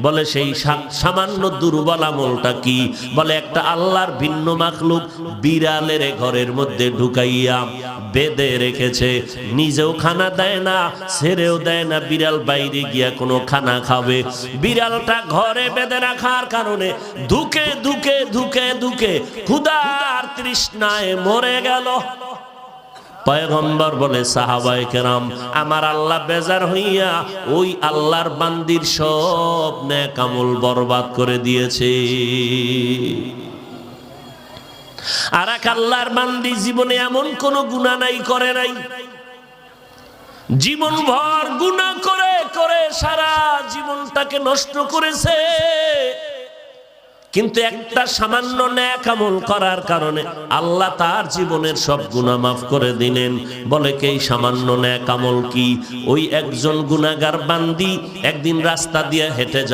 বলে সেই সামান্য দুর্বল আমলটা কি? বলে একটা আল্লাহর ভিন্ন মাখলুক বিড়ালের ঘরের মধ্যে ঢুকাইয়া বেঁধে রেখেছে, নিজেও খানা দেয় না, ছেড়েও দেয় না, বিড়াল বাইরে গিয়া কোনো খানা খাবে। বিড়ালটা ঘরে বেঁধে রাখার কারণে ধুকে ধুকে ধুকে ধুকে ক্ষুধার তৃষ্ণায় মরে গেল। পয়গম্বর বলে, সাহাবায়ে কেরাম, আমার আল্লাহ বেজার হইয়া ওই আল্লাহর বান্দির সব নেক আমল বরবাদ করে দিয়েছে। আর এক আল্লাহর বান্দি জীবনে এমন কোন গুনাহ নাই, করে নাই, জীবন ভর গুনাহ করে করে সারা জীবনটাকে নষ্ট করেছে, কিন্তু একটা সামান্য নেক আমল করার কারণে আল্লাহ তার জীবনের সব গুনাহ মাফ করে দিলেন। বলে কি সামান্য নেক আমল কি? ওই একজন গুনাহগার বান্দি একদিন রাস্তা দিয়ে হেঁটে যায়।